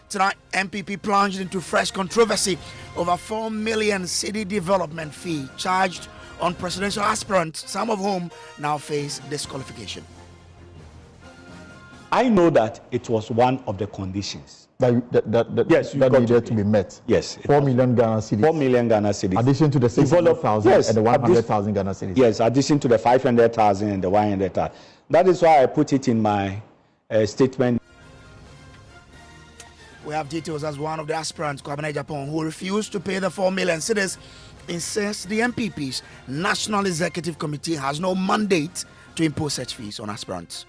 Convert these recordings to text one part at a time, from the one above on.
Tonight, NPP plunged into fresh controversy over 4 million city development fee charged on presidential aspirants, some of whom now face disqualification. I know that it was one of the conditions that needed to be met. Yes. 4 million Ghana cedis. 4 million Ghana cedis. Addition to the 600,000 yes, and the 100,000 Ghana cedis. Yes, addition to the 500,000 and the 100,000. That is why I put it in my statement. We have details as one of the aspirants, Agyapong, who refused to pay the 4 million cedis, insists the NPP's National Executive Committee has no mandate to impose such fees on aspirants.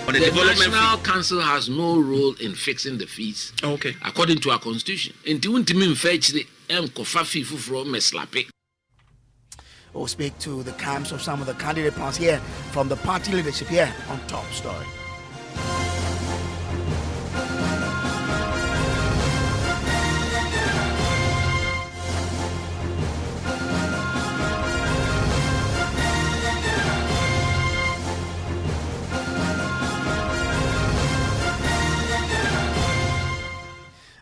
But the National Council has no role in fixing the fees. Okay. According to our constitution. We'll speak to the camps of some of the candidate plans here from the party leadership here on Top Story.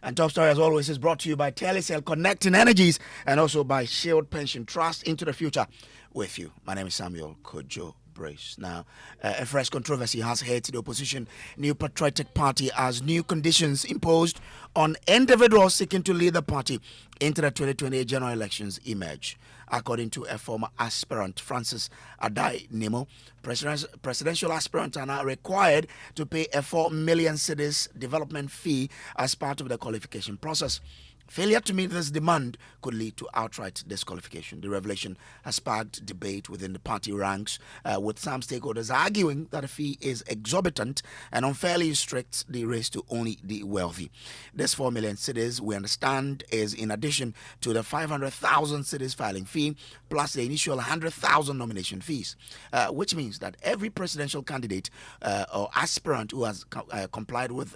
And Top Story, as always, is brought to you by Telecel Connecting Energies and also by Shield Pension Trust into the future with you. My name is Samuel Kojo Brace. Now, a fresh controversy has hit the opposition New Patriotic Party as new conditions imposed on individuals seeking to lead the party into the 2028 general elections emerge. According to a former aspirant, Francis Adai Nemo, presidential aspirants are now required to pay a 4 million cedis development fee as part of the qualification process. Failure to meet this demand could lead to outright disqualification. The revelation has sparked debate within the party ranks, with some stakeholders arguing that the fee is exorbitant and unfairly restricts the race to only the wealthy. This 4 million cedis, we understand, is in addition to the 500,000 cedis filing fee, plus the initial 100,000 nomination fees, which means that every presidential candidate or aspirant who has complied with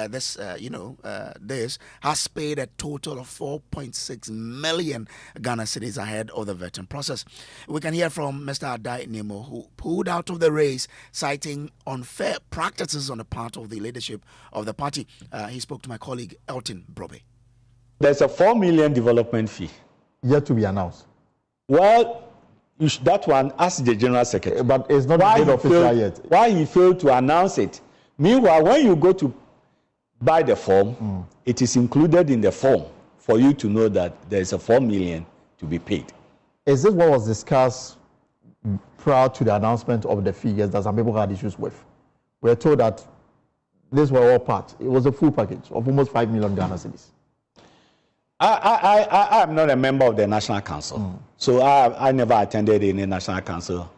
this has paid a total of 4.6 million Ghana cedis ahead of the vetting process. We can hear from Mr. Adai Nemo, who pulled out of the race, citing unfair practices on the part of the leadership of the party. He spoke to my colleague Elton Brobe. There's a 4 million development fee yet to be announced. Well, that one, ask the General Secretary. But it's not made official yet. Why he failed to announce it? Meanwhile, when you go to buy the form, it is included in the form for you to know that there's a 4 million to be paid. Is this what was discussed prior to the announcement of the fee that some people had issues with? We were told that these were all part. It was a full package of almost 5 million Ghana cedis. I am not a member of the National Council, so I never attended any National Council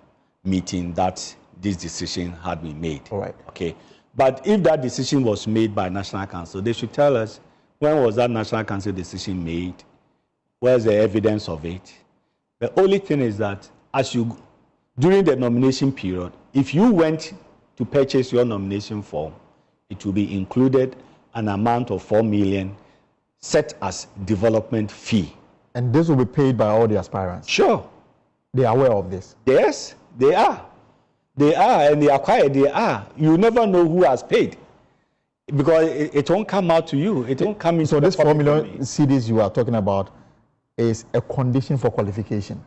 meeting that this decision had been made. All right. Okay. But if that decision was made by National Council, they should tell us when was that National Council decision made, where's the evidence of it. The only thing is that during the nomination period, if you went to purchase your nomination form, it will be included an amount of 4 million set as development fee. And this will be paid by all the aspirants? Sure. They are aware of this? Yes, they are. They are, and they are quiet. They are. You never know who has paid because it won't come out to you. It won't come in. So this 4 million cedis you are talking about is a condition for qualification.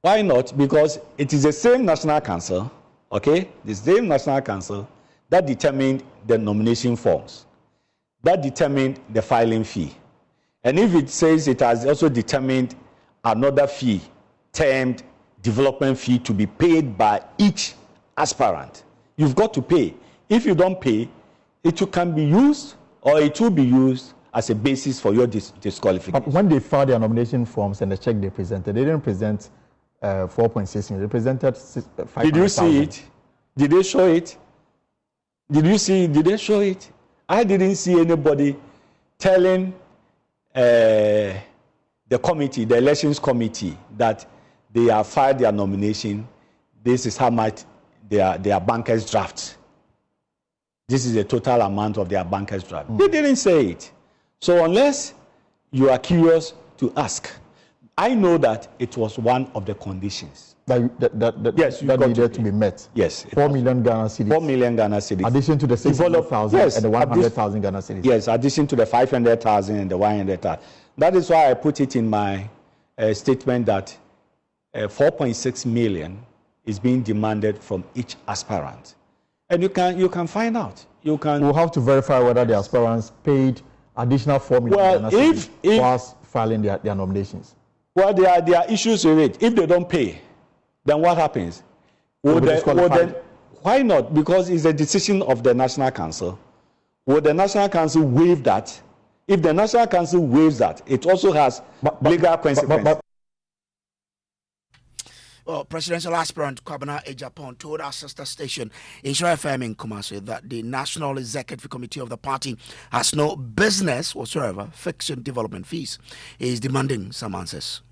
Why not? Because it is the same National Council, okay? The same National Council that determined the nomination forms, that determined the filing fee, and if it says it has also determined another fee, termed development fee, to be paid by each aspirant, you've got to pay. If you don't pay, it can be used, or it will be used as a basis for your disqualification. But when they filed their nomination forms and the check they presented, they didn't present 4.6 million. They presented 500,000. Did you see it? Did they show it? Did you see? Did they show it? I didn't see anybody telling the committee, the elections committee, that they have filed their nomination. This is how much their bankers draft. This is the total amount of their bankers draft. They didn't say it. So unless you are curious to ask, I know that it was one of the conditions. That needed to be met. Yes. 4 million Ghana cedis. 4 million Ghana cedis. Addition to the 600,000 and the 100,000 Ghana cedis. Yes, addition to the 500,000 and the 100,000. That is why I put it in my statement that 4.6 million is being demanded from each aspirant. And you can find out. We'll have to verify whether the aspirants paid additional 4 million Ghana cedis whilst filing their nominations. Well, there are issues with it. If they don't pay, then what happens? Why not? Because it's a decision of the National Council. Would the National Council waive that? If the National Council waives that, it also has legal consequences. Well, presidential aspirant Kwabena Agyapong told our sister station Insure FM in Kumasi that the National Executive Committee of the party has no business whatsoever fixing development fees. He is demanding some answers.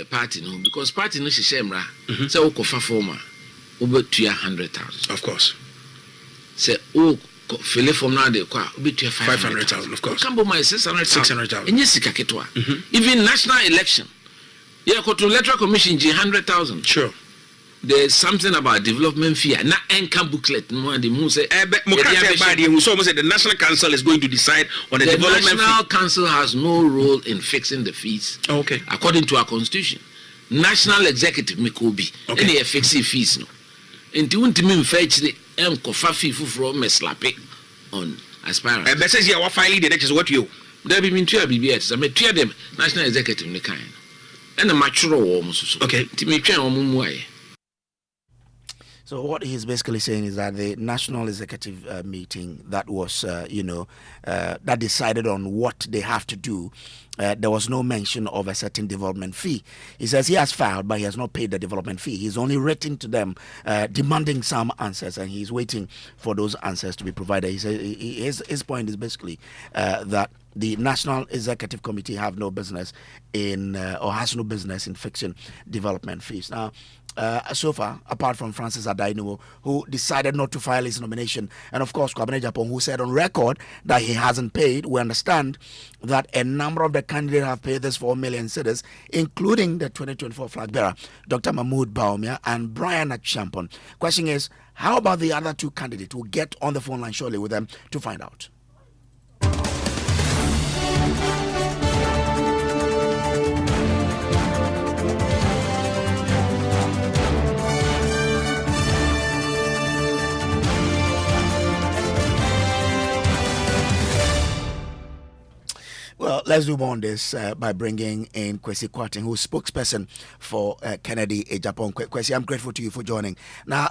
Party no, because party no shemra. Say o kofa forma, obe tuya 100,000. Of course. Say o file form na de kwa obe tuya 500,000. Of course. Kambo my 600,000. Enye sika ketwa. Even national election. Yeah, go to electoral commission 100,000. Sure. There's something about development fee. Na income booklet. No, the moon say. The National Council is going to decide on the development fee. The National Council has no role in fixing the fees. Okay. According to our constitution, National Executive Mikobi. Okay. Any fixing fees no. Until we fetch the kofa fee from meslape on Aspirants. But says you are filing the next what you. There be mean to BBS. I mean to them National Executive ne kind. And a mature almost. Okay. So what he's basically saying is that the National Executive meeting that was, that decided on what they have to do, there was no mention of a certain development fee. He says he has filed, but he has not paid the development fee. He's only written to them, demanding some answers, and he's waiting for those answers to be provided. He says his point is basically that the National Executive Committee have no business in, or has no business in fixing development fees. Now, so far, apart from Francis Adainu, who decided not to file his nomination, and of course Kwabena Agyapong, who said on record that he hasn't paid, we understand that a number of the candidates have paid this 4 million cedis, including the 2024 flag bearer, Dr. Mahmoud Bawumia and Brian Agyapong. Question is, how about the other two candidates? We'll get on the phone line shortly with them to find out. Well, let's do more on this by bringing in Kwesi Kwarteng, who's spokesperson for Kennedy Agyapong. Kwesi, I'm grateful to you for joining. Now,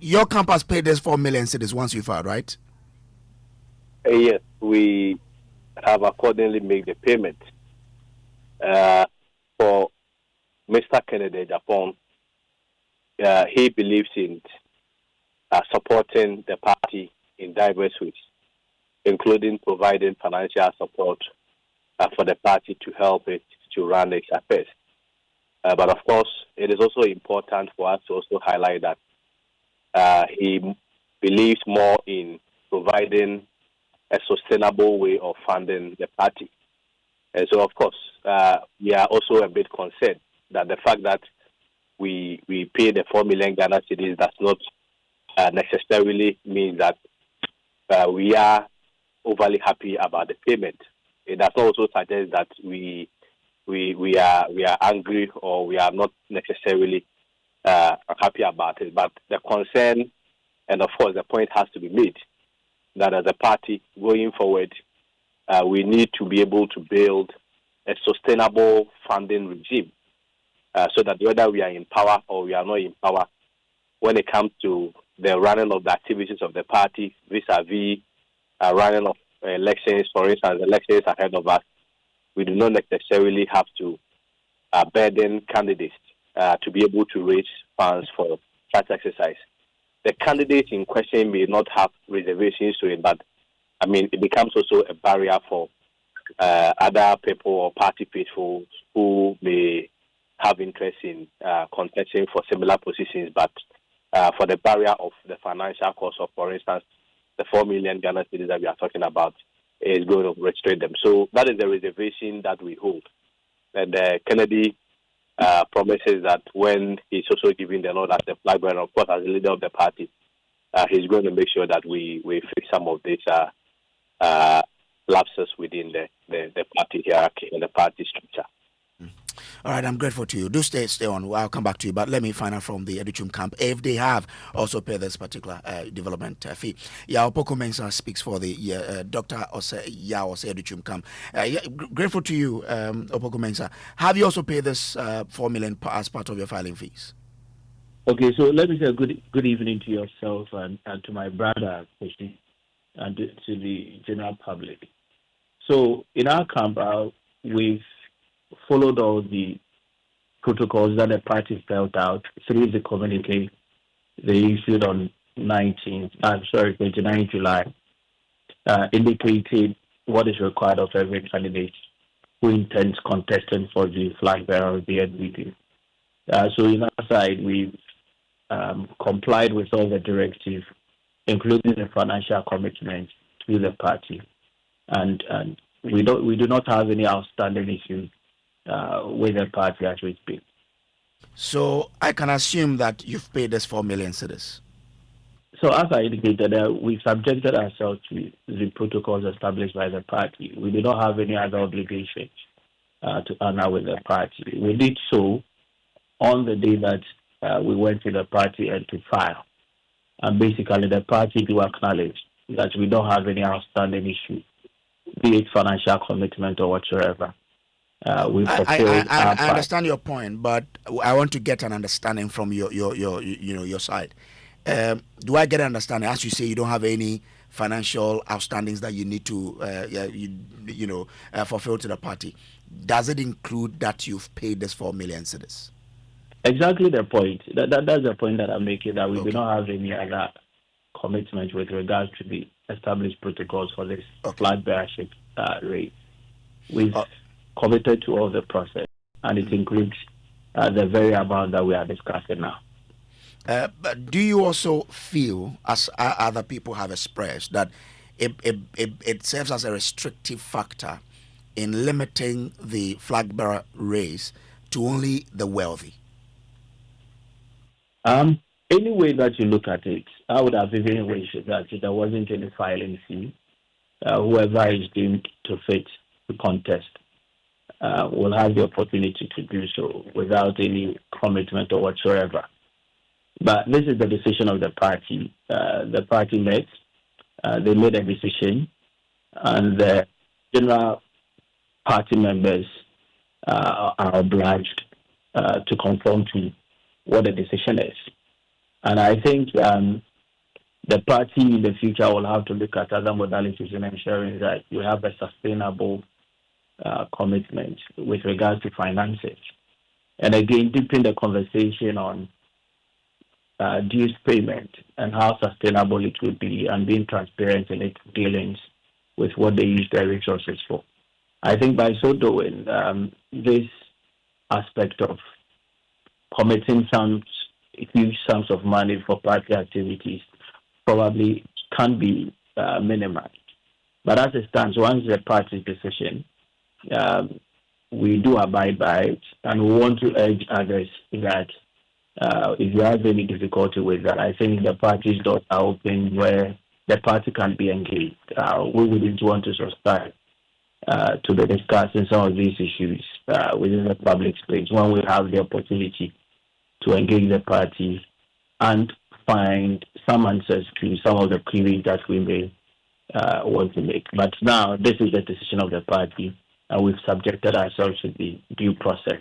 your campus paid this 4 million cedis once you filed, right? Yes, we have accordingly made the payment for Mr. Kennedy Agyapong. He believes in supporting the party in diverse ways, including providing financial support for the party to help it to run its affairs. But of course, it is also important for us to also highlight that he believes more in providing a sustainable way of funding the party. And so, of course, we are also a bit concerned that the fact that we pay the 4 million Ghana cedis does not necessarily mean that we are overly happy about the payment. It does also suggest that we are angry or we are not necessarily happy about it. But the concern, and of course the point has to be made, that as a party going forward, we need to be able to build a sustainable funding regime so that whether we are in power or we are not in power, when it comes to the running of the activities of the party vis-a-vis running of elections, for instance, elections ahead of us, we do not necessarily have to burden candidates to be able to raise funds for such exercise. The candidates in question may not have reservations to it, but I mean, it becomes also a barrier for other people or party faithful who may have interest in contesting for similar positions, but for the barrier of the financial cost of, for instance, the 4 million Ghana cedis that we are talking about is going to restrict them. So that is the reservation that we hold. And Kennedy promises that when he's also giving the nod as the flag bearer, of course, as the leader of the party, he's going to make sure that we fix some of these lapses within the party hierarchy and the party structure. All right, I'm grateful to you. Do stay on. I'll come back to you, but let me find out from the Agyapong camp if they have also paid this particular development fee. Opoko Mensah speaks for the Dr. Ose Agyapong camp. Grateful to you, Opoko Mensah. Have you also paid this 4 million as part of your filing fees? Okay, so let me say good evening to yourself and to my brother, and to the general public. So in our camp, we've followed all the protocols that the party spelled out through the communique they issued on 29 July, indicated what is required of every candidate who intends contesting for the flag bearer of the NPP. So in our side, we've complied with all the directives, including the financial commitment to the party, and we do not have any outstanding issues with the party as we speak. So I can assume that you've paid this 4 million cedis. So as I indicated, we subjected ourselves to the protocols established by the party. We do not have any other obligations to honor with the party. We did so on the day that we went to the party and to file. And basically the party do acknowledge that we don't have any outstanding issue, be it financial commitment or whatsoever. I understand your point, but I want to get an understanding from your side. Do I get an understanding? As you say, you don't have any financial outstandings that you need to fulfill to the party. Does it include that you've paid this 4 million cedis? Exactly the point. That's the point that I'm making, that we do not have any other commitment with regards to the established protocols for this flag bearership rate. We've committed to all the process, and it includes the very amount that we are discussing now. But do you also feel, as other people have expressed, that it serves as a restrictive factor in limiting the flag bearer race to only the wealthy? Any way that you look at it, I would have even wished that there wasn't any filing fee. Whoever is deemed to fit the contest will have the opportunity to do so without any commitment or whatsoever. But this is the decision of the party. The party met, they made a decision, and the general party members are obliged to conform to what the decision is. And I think the party in the future will have to look at other modalities in ensuring that we have a sustainable commitment with regards to finances. And again, deepen the conversation on dues payment and how sustainable it will be, and being transparent in its dealings with what they use their resources for. I think by so doing, this aspect of committing huge sums of money for party activities probably can be minimized. But as it stands, once the party's decision, we do abide by it, and we want to urge others that if you have any difficulty with that, I think the party's doors are open where the party can be engaged. We wouldn't want to subscribe to be discussing some of these issues within the public space when we have the opportunity to engage the party and find some answers to some of the queries that we may want to make. But now, this is the decision of the party, and we've subjected ourselves to the due process.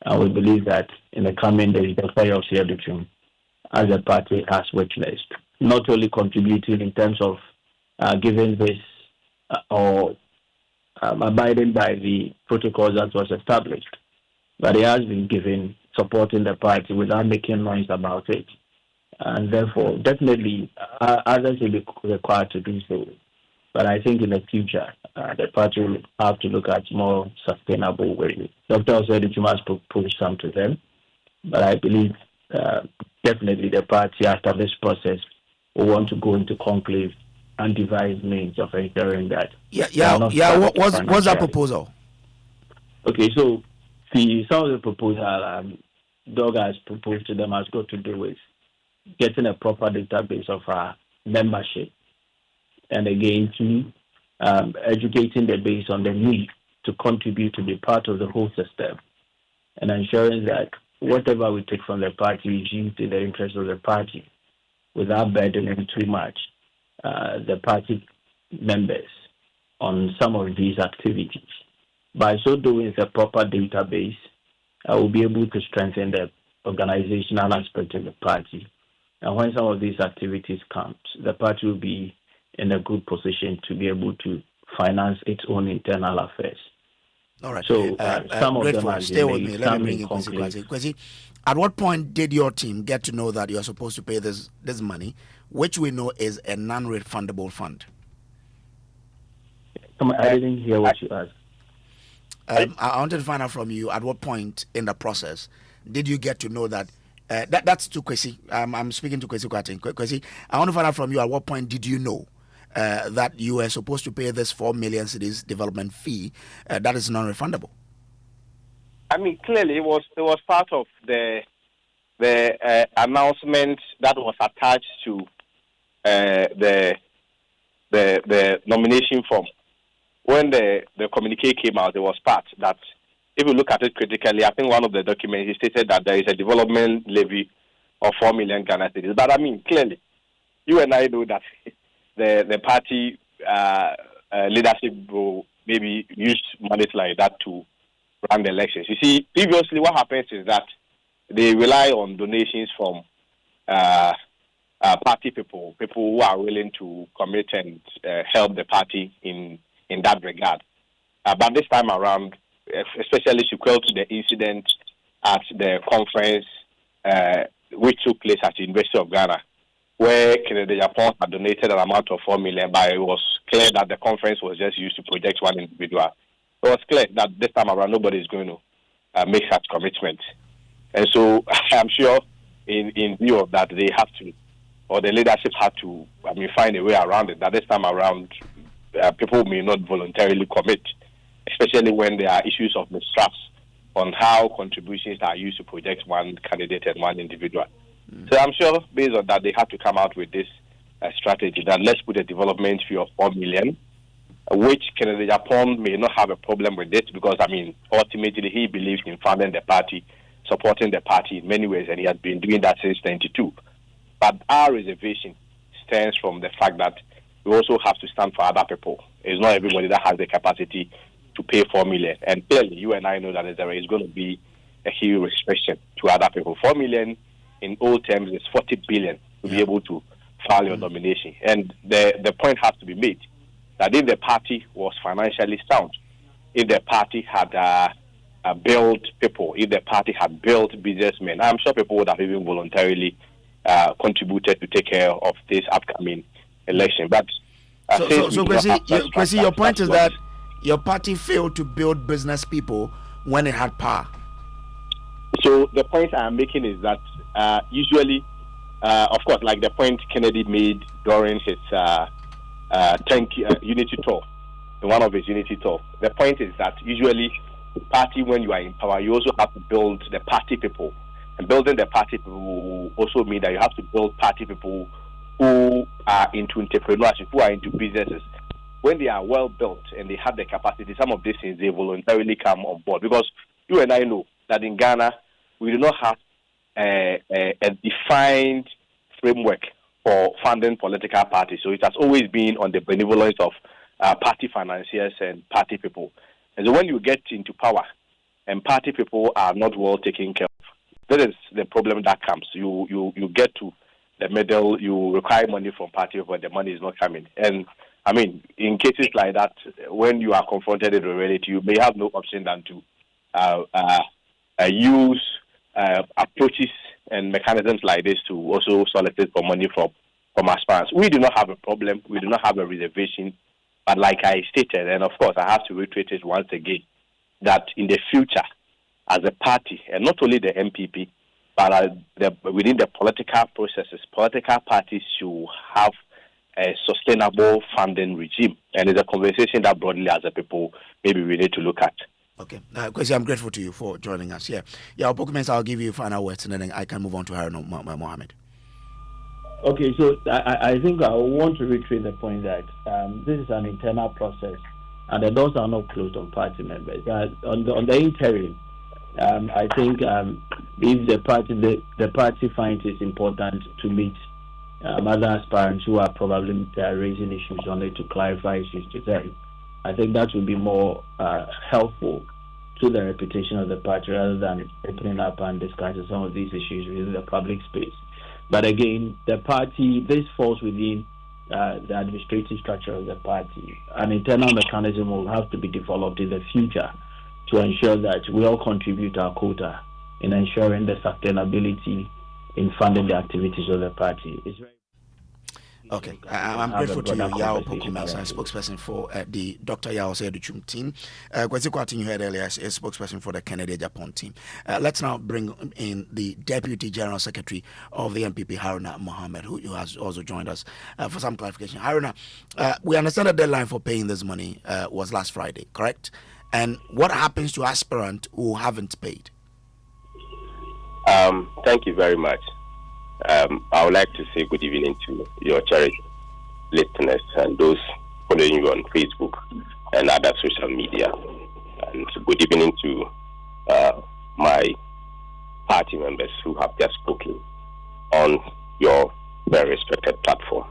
And we believe that in the coming days, the fire of Agyapong, as a party, has witnessed, not only contributing in terms of giving this or abiding by the protocols that was established, but it has been given supporting the party without making noise about it. And therefore, definitely, others will be required to do so. But I think in the future, the party will have to look at more sustainable ways. Dr. Osei must propose some to them. But I believe definitely the party, after this process, will want to go into conclave and devise means of ensuring that. What's that proposal? Okay, so See, some of the proposal Dog has proposed to them has got to do with getting a proper database of our membership, and again, educating the base on the need to contribute to be part of the whole system, and ensuring that whatever we take from the party is used in the interest of the party without burdening too much the party members on some of these activities. By so doing, it's a proper database. I will be able to strengthen the organizational aspect of the party. And when some of these activities come, the party will be in a good position to be able to finance its own internal affairs. All right. So some of them are stay with me. Let me bring in Kwesi. Kwesi, at what point did your team get to know that you are supposed to pay this money, which we know is a non-refundable fund? I didn't hear what you asked. I wanted to find out from you at what point in the process did you get to know that that's to Kwesi. I'm speaking to Kwesi Kwating. Kwesi, I want to find out from you at what point did you know that you were supposed to pay this 4 million cedis development fee that is non-refundable? I mean, clearly it was part of the announcement that was attached to the nomination form. When the communique came out, there was part that, if you look at it critically, I think one of the documents, he stated that there is a development levy of 4 million Ghana cedis. But I mean, clearly, you and I know that the party leadership will maybe use money like that to run the elections. You see, previously what happens is that they rely on donations from party people who are willing to commit and help the party in that regard. But this time around, especially sequel to the incident at the conference which took place at the University of Ghana, where Agyapong had donated an amount of 4 million, but it was clear that the conference was just used to project one individual. It was clear that this time around nobody is going to make such commitment. And so I'm sure in view of that, they have to, or the leadership had to, find a way around it, that this time around people may not voluntarily commit, especially when there are issues of mistrust on how contributions are used to project one candidate and one individual. So I'm sure based on that, they have to come out with this strategy that let's put a development fee of 4 million, which Agyapong may not have a problem with it because, ultimately he believes in funding the party, supporting the party in many ways, and he has been doing that since 1992. But our reservation stems from the fact that we also have to stand for other people. It's not everybody that has the capacity to pay 4 million. And clearly, you and I know that there is going to be a huge restriction to other people. 4 million in old terms is 40 billion to be able to file your nomination. And the point has to be made that if the party was financially sound, if the party had built people, if the party had built businessmen, I'm sure people would have even voluntarily contributed to take care of this upcoming election. But so Kwesi, your point is that your party failed to build business people when it had power. So the point I'm making is that usually, of course, like the point Kennedy made during his unity tour, one of his unity tour, the point is that usually the party, when you are in power, you also have to build the party people. And building the party people will also mean that you have to build party people who are into entrepreneurship, who are into businesses. When they are well built and they have the capacity, some of these things, they voluntarily come on board. Because you and I know that in Ghana, we do not have a defined framework for funding political parties. So it has always been on the benevolence of party financiers and party people. And so when you get into power and party people are not well taken care of, that is the problem that comes. You get to the middle, you require money from party people, but the money is not coming. And in cases like that, when you are confronted with reality, you may have no option than to use approaches and mechanisms like this to also solicit for money from aspirants. We do not have a problem. We do not have a reservation. But like I stated, and of course I have to reiterate it once again, that in the future, as a party, and not only the NPP, but within the political processes, political parties should have a sustainable funding regime. And it's a conversation that broadly as a people maybe we need to look at. Okay. Kwesi, I'm grateful to you for joining us here. Yeah, documents, I'll give you final words and then I can move on to Haruna Mohammed. Okay, so I think I want to reiterate the point that this is an internal process and the doors are not closed on party members. On the interim, I think if the party finds it important to meet other aspirants who are probably raising issues only to clarify issues to them, I think that would be more helpful to the reputation of the party rather than opening up and discussing some of these issues within the public space. But again, the party, this falls within the administrative structure of the party. An internal mechanism will have to be developed in the future to ensure that we all contribute our quota in ensuring the sustainability in funding the activities of the party. It's very Okay, I'm grateful to you, Yao Pokumis, spokesperson for the Dr. Yao Seduchum team. Kwesi Kwatin, you heard earlier, is spokesperson for the Kennedy Agyapong team. Let's now bring in the Deputy General Secretary of the NPP, Haruna Mohammed, who has also joined us for some clarification. Haruna, we understand the deadline for paying this money was last Friday, correct? And what happens to aspirants who haven't paid? Thank you very much. I would like to say good evening to your charity listeners and those following you on Facebook and other social media. And good evening to my party members who have just spoken on your very respected platform.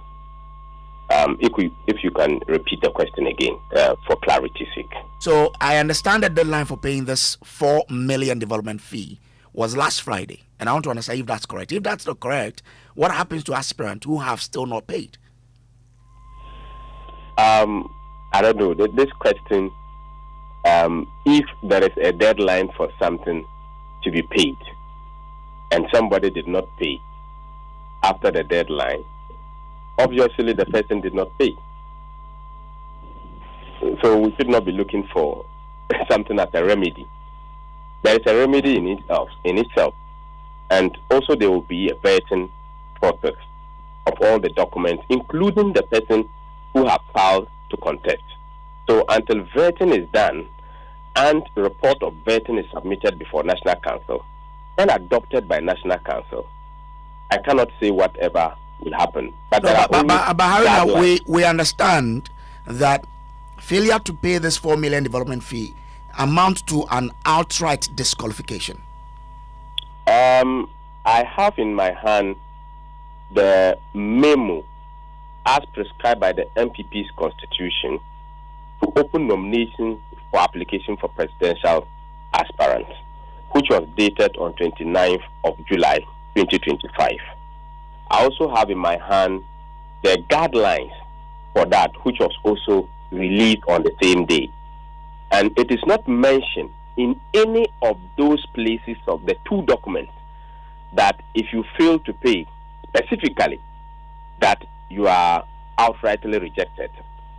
If you can repeat the question again for clarity's sake. So I understand that the deadline for paying this 4 million development fee was last Friday, and I want to understand if that's correct. If that's not correct, what happens to aspirants who have still not paid? I don't know. This question, if there is a deadline for something to be paid, and somebody did not pay after the deadline, obviously the person did not pay. So we should not be looking for something as a remedy. There is a remedy in itself, and also there will be a vetting process of all the documents, including the person who have filed to contest. So until vetting is done and the report of vetting is submitted before National Council and adopted by National Council, I cannot say whatever will happen. But Haruna, we understand that failure to pay this 4 million development fee amount to an outright disqualification. I have in my hand the memo as prescribed by the NPP's constitution to open nomination for application for presidential aspirants, which was dated on 29th of July 2025. I also have in my hand the guidelines for that, which was also released on the same day. And it is not mentioned in any of those places of the two documents that if you fail to pay specifically, that you are outrightly rejected.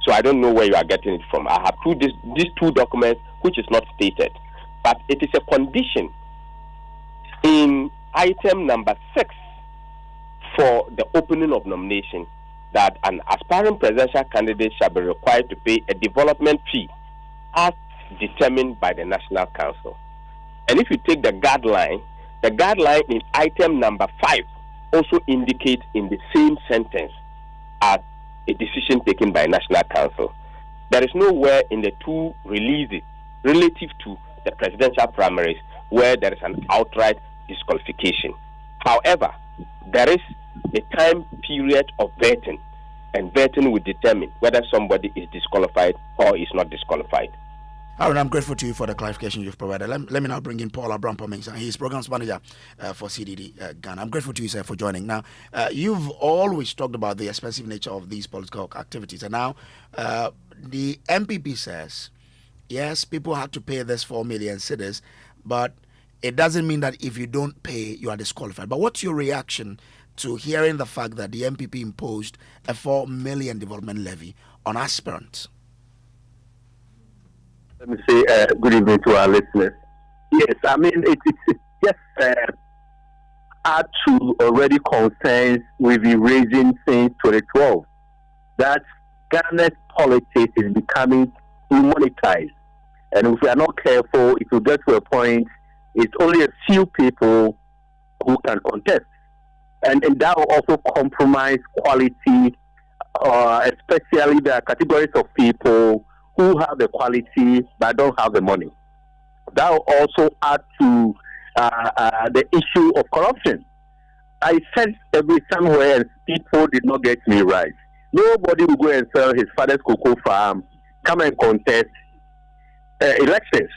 So I don't know where you are getting it from. I have these two documents which is not stated, but it is a condition in item number 6 for the opening of nomination that an aspiring presidential candidate shall be required to pay a development fee as determined by the National Council. And if you take the guideline in item number 5 also indicates in the same sentence as a decision taken by National Council. There is nowhere in the two releases relative to the presidential primaries where there is an outright disqualification. However, there is a time period of vetting, and vetting will determine whether somebody is disqualified or is not disqualified. Aaron, I'm grateful to you for the clarification you've provided. Let me now bring in Paul Abrampo-Mensah. He's Programs Manager for CDD Ghana. I'm grateful to you, sir, for joining. Now, you've always talked about the expensive nature of these political activities, and now the NPP says, yes, people have to pay this 4 million cedis, but it doesn't mean that if you don't pay, you are disqualified. But what's your reaction to hearing the fact that the NPP imposed a 4 million development levy on aspirants? Let me say good evening to our listeners. Yes, I mean, it's just add to already concerns we've been raising since 2012 that Ghana's politics is becoming demonetized. And if we are not careful, it will get to a point, it's only a few people who can contest. And that will also compromise quality, especially there are categories of people who have the quality but don't have the money. That will also add to the issue of corruption. I said somewhere and people did not get me right. Nobody will go and sell his father's cocoa farm, come and contest elections.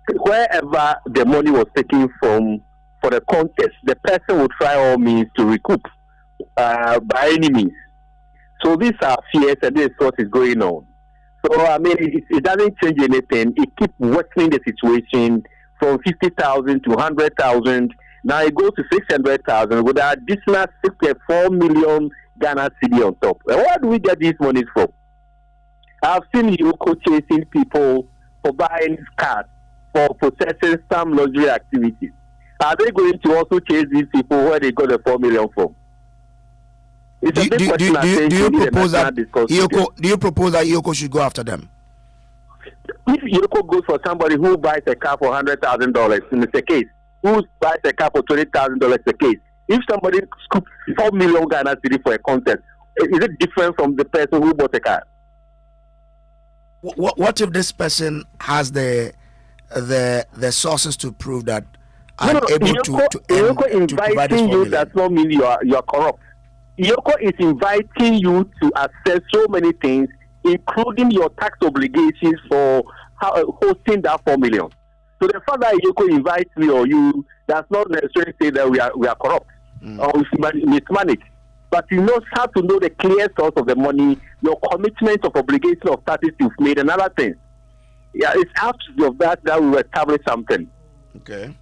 Wherever the money was taken from for the contest, the person would try all means to recoup by any means. So these are fears, and this is what is going on. So I mean, it doesn't change anything. It keeps worsening the situation from 50,000 to 100,000. Now it goes to 600,000 with an additional 64 million Ghana cedi on top. And where do we get these monies from? I've seen Yoko chasing people for buying cars, for possessing some luxury activities. Are they going to also chase these people where they got the 4 million from? Do you propose that Yoko should go after them? If Yoko goes for somebody who buys a car for $100,000, in the case, who buys a car for $20,000 a case, if somebody scoops 4 million Ghana cedi for a contest, is it different from the person who bought a car? What if this person has the sources to prove that I'm able Yoko inviting you does not mean you are corrupt. Yoko is inviting you to access so many things, including your tax obligations for hosting that 4 million. So the fact that Yoko invites me or you does not necessarily say that we are corrupt or mismanaged. But you have to know the clear source of the money, your commitment of obligation of taxes you've made, and other things. Yeah, it's after of that we will establish something. Okay.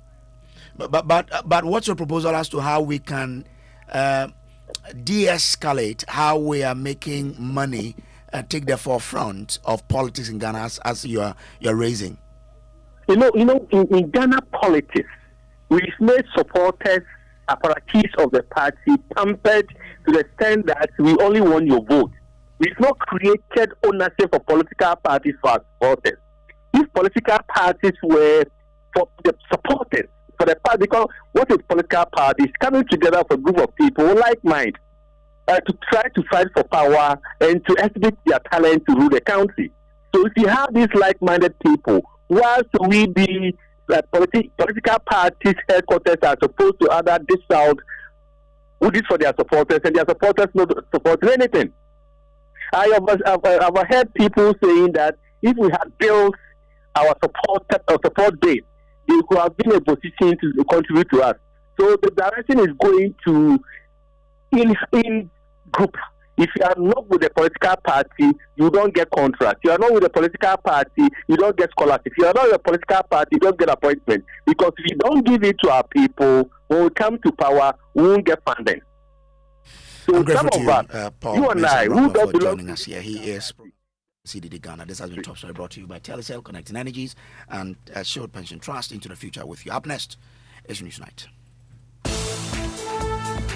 But what's your proposal as to how we can de-escalate how we are making money and take the forefront of politics in Ghana as you're raising? In Ghana politics, we've made supporters apparatus of the party pampered to the extent that we only want your vote. We've not created ownership of political parties for our supporters. If political parties were for the supporters, for the party, because what is political parties? Coming together for a group of people like mind to try to fight for power and to exhibit their talent to rule the country. So if you have these like-minded people, whilst we be political parties headquarters are supposed to other dish out who did for their supporters, and their supporters not supporting anything. I have heard people saying that if we had built our support base, they could have been in a position to contribute to us. So the direction is going to in group. If you are not with the political party, you don't get contract. You are not with the political party, you don't get scholarship. If you are not with the political party, you don't get appointment. Because if you don't give it to our people, when we come to power, we won't get funding. So some of us, Paul, you and I, who don't belong joining us here. He is CDD Ghana. This has been Top Story brought to you by Telecel, Connecting Energies, and Shield Pension Trust into the future with you. Up next is Newsnight.